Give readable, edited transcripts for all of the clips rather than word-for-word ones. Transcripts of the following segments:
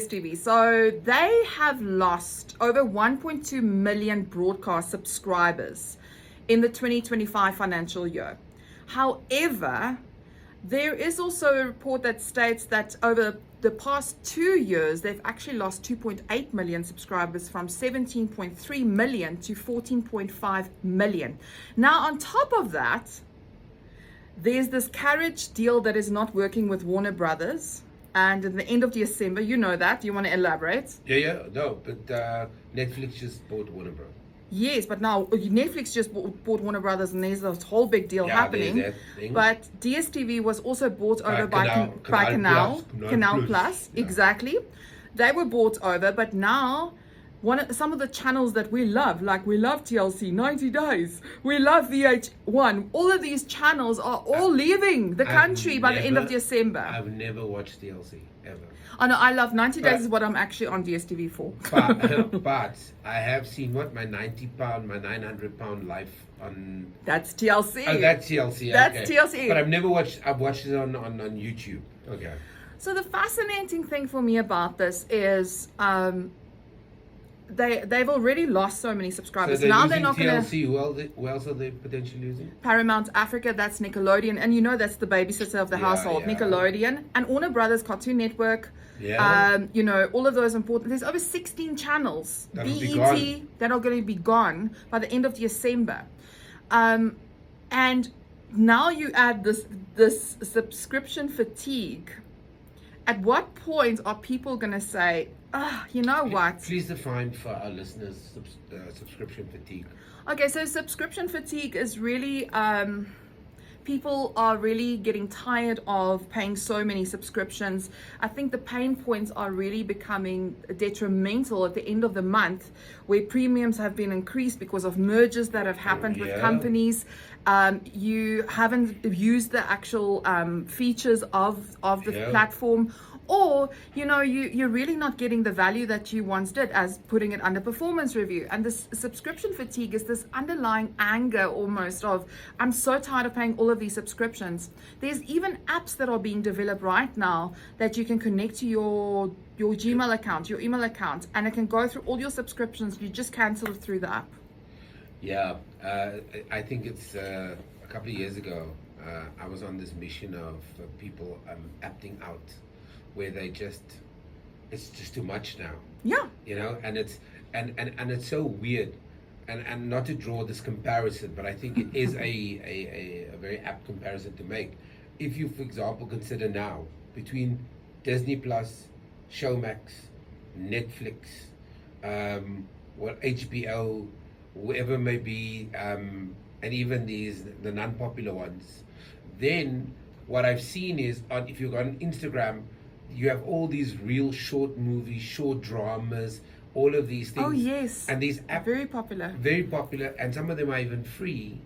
TV. So they have lost over 1.2 million broadcast subscribers in the 2025 financial year. However, there is also a report that states that over the past 2 years, they've actually lost 2.8 million subscribers, from 17.3 million to 14.5 million. Now, on top of that, there's this carriage deal that is not working with Warner Brothers. And at the end of December, you know that. Do you want to elaborate? No, but Netflix just bought Warner Bros. Yes, but now Netflix just bought Warner Brothers, and there's this whole big deal happening. But DSTV was also bought over by Canal Plus. Yeah. Exactly. They were bought over, but now some of the channels that we love, like we love TLC, 90 Days, we love VH1, all of these channels are all leaving the country by the end of December. I've never watched TLC, ever. Oh no, I love 90 Days is what I'm actually on DSTV for. But I have seen my £90, my £900 life on... That's TLC. Oh, that's TLC, That's TLC. But I've watched it on YouTube. Okay. So the fascinating thing for me about this is... They've already lost so many subscribers. So now they're not going to. TLC. Who else are they potentially losing? Paramount Africa, that's Nickelodeon, and you know that's the babysitter of the household, Nickelodeon, and Warner Brothers, Cartoon Network. Yeah. You know, all of those important. There's over 16 channels, BET, that are going to be gone by the end of December, and now you add this subscription fatigue. At what point are people going to say, you know what? Please define for our listeners subscription fatigue. Okay, so subscription fatigue is really, people are really getting tired of paying so many subscriptions. I think the pain points are really becoming detrimental at the end of the month, where premiums have been increased because of mergers that have happened with companies. You haven't used the actual features of the platform, or you're really not getting the value that you once did, as putting it under performance review. And this subscription fatigue is this underlying anger almost of, I'm so tired of paying all of these subscriptions. There's even apps that are being developed right now that you can connect to your Gmail account, your email account, and it can go through all your subscriptions. You just cancel it through the app. Yeah, I think it's a couple of years ago, I was on this mission of people opting out, where it's just too much now. Yeah. And it's it's so weird, and not to draw this comparison, but I think it is a very apt comparison to make. If you, for example, consider now between Disney Plus, Showmax, Netflix, HBO, whoever may be, and even the non-popular ones, then what I've seen is, if you go on Instagram, you have all these real short movies, short dramas, all of these things. Oh yes. And these very popular, and some of them are even free.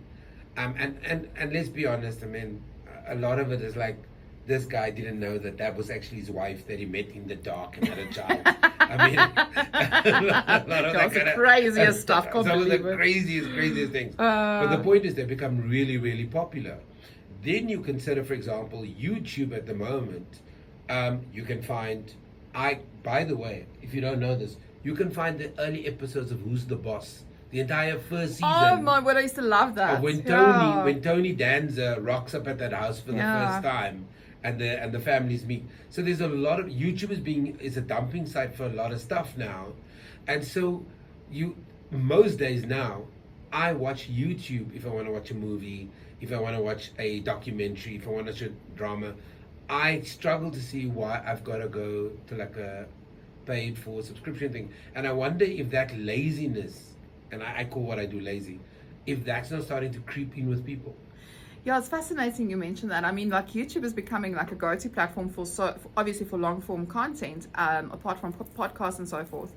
And let's be honest, I mean, a lot of it is like, this guy didn't know that was actually his wife that he met in the dark and had a child. I mean, a lot of that kind of craziest stuff. Some of the craziest things. But the point is, they become really, really popular. Then you consider, for example, YouTube at the moment. You can find, by the way, if you don't know this, you can find the early episodes of Who's the Boss, the entire first season. Oh my word, I used to love that. When Tony Danza rocks up at that house for the first time, and the families meet. So there's a lot of YouTube is a dumping site for a lot of stuff now, and so most days now, I watch YouTube if I want to watch a movie, if I want to watch a documentary, if I want to watch a drama. I struggle to see why I've got to go to like a paid for subscription thing. And I wonder if that laziness, and I call what I do lazy, if that's not starting to creep in with people. Yeah, it's fascinating you mentioned that. I mean, like, YouTube is becoming like a go-to platform obviously for long-form content, apart from podcasts and so forth.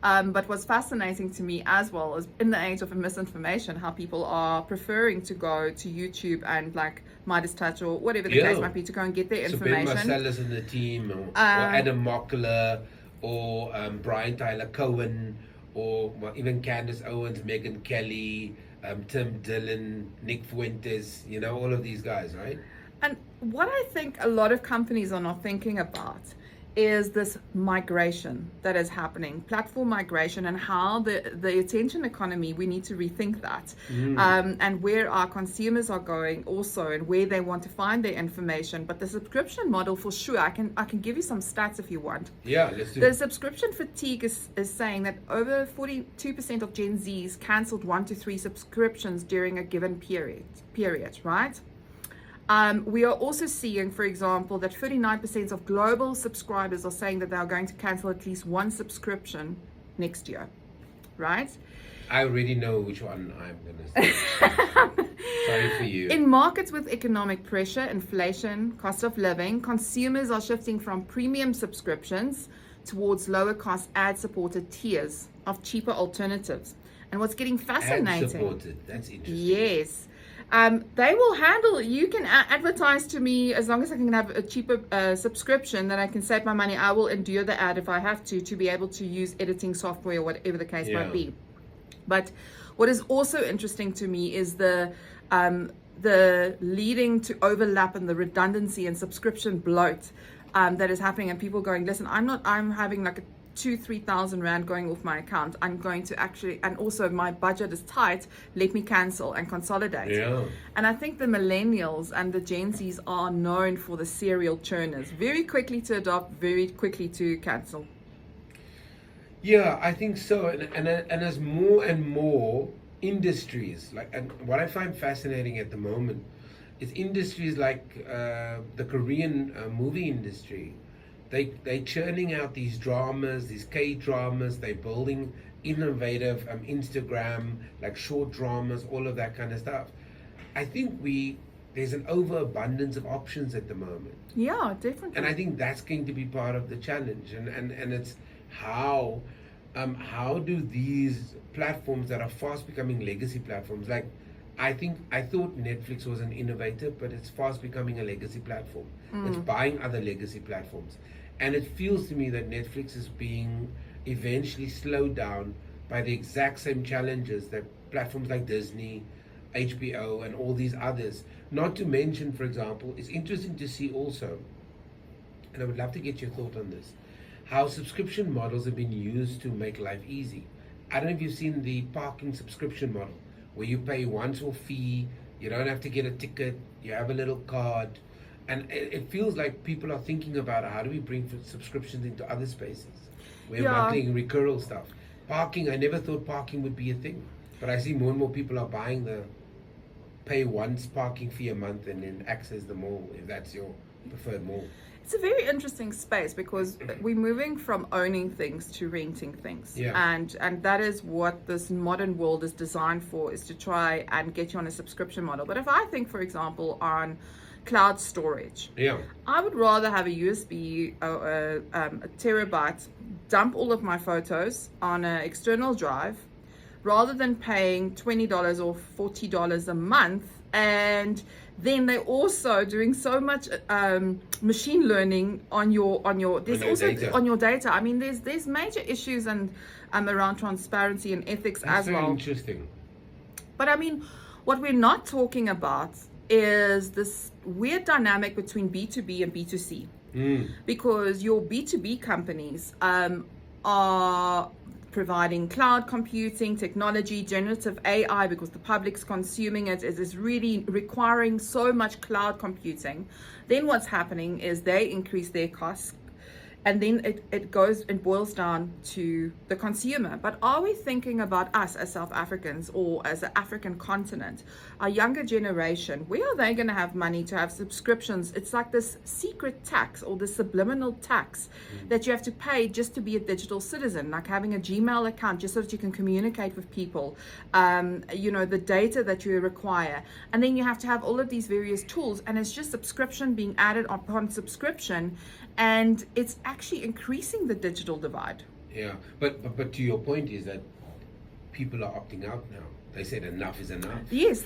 But what's fascinating to me as well is, in the age of misinformation, how people are preferring to go to YouTube and like Midas Touch or whatever the case might be to go and get their information. Ben Marcellus in the team, or Adam Mockler, or Brian Tyler Cohen, or even Candace Owens, Megan Kelly, Tim Dillon, Nick Fuentes, all of these guys, right? And what I think a lot of companies are not thinking about is this migration that is happening, platform migration, and how the attention economy, we need to rethink that, and where our consumers are going also, and where they want to find their information. But the subscription model, for sure, I can give you some stats if you want. Yeah, let's do The it. subscription fatigue is saying that over 42% of Gen Zs cancelled 1 to 3 subscriptions during a given period, right? We are also seeing, for example, that 39% of global subscribers are saying that they are going to cancel at least one subscription next year, right? I already know which one I'm going to say. Sorry for you. In markets with economic pressure, inflation, cost of living, consumers are shifting from premium subscriptions towards lower cost ad-supported tiers of cheaper alternatives. And what's getting fascinating... Ad-supported, that's interesting. Yes. They will handle, you can advertise to me as long as I can have a cheaper subscription that I can save my money. I will endure the ad if I have to be able to use editing software or whatever the case might be. But what is also interesting to me is the leading to overlap and the redundancy and subscription bloat that is happening, and people going, listen, I'm having like a 2,000-3,000 rand going off my account. I'm going to actually, and also my budget is tight, let me cancel and consolidate. And I think the millennials and the Gen Zs are known for the serial churners, very quickly to adopt, very quickly to cancel. Yeah, I think so. And as more and more industries, and what I find fascinating at the moment is industries like the Korean movie industry. They're churning out these dramas, these K-dramas. They're building innovative Instagram, like short dramas, all of that kind of stuff. I think there's an overabundance of options at the moment. Yeah, definitely. And I think that's going to be part of the challenge. And it's how do these platforms that are fast becoming legacy platforms, like I thought Netflix was an innovator, but it's fast becoming a legacy platform. It's buying other legacy platforms. And it feels to me that Netflix is being eventually slowed down by the exact same challenges that platforms like Disney, HBO, and all these others. Not to mention, for example, it's interesting to see also, and I would love to get your thought on this, how subscription models have been used to make life easy. I don't know if you've seen the parking subscription model, where you pay once-off fee, you don't have to get a ticket, you have a little card. And it feels like people are thinking about how do we bring subscriptions into other spaces where monthly and recurring stuff. Parking, I never thought parking would be a thing, but I see more and more people are buying the pay once parking fee a month and then access the mall if that's your preferred mall. It's a very interesting space because we're moving from owning things to renting things. And that is what this modern world is designed for, is to try and get you on a subscription model. But if I think, for example, on cloud storage, I would rather have a USB, a terabyte, dump all of my photos on an external drive, rather than paying $20 or $40 a month. And then they're also doing so much machine learning on your data. On your data. I mean, there's major issues and around transparency and ethics as well. Interesting. But I mean, what we're not talking about is this weird dynamic between B2B and B2C. Because your B2B companies are providing cloud computing technology, generative AI, because the public's consuming it, is really requiring so much cloud computing. Then what's happening is they increase their costs, and then it boils down to the consumer. But are we thinking about us as South Africans or as an African continent, our younger generation? Where are they going to have money to have subscriptions? It's like this secret tax or the subliminal tax that you have to pay just to be a digital citizen, like having a Gmail account just so that you can communicate with people, the data that you require. And then you have to have all of these various tools, and it's just subscription being added upon subscription. And it's actually increasing the digital divide. Yeah, but to your point is that people are opting out now. They said enough is enough. Yes,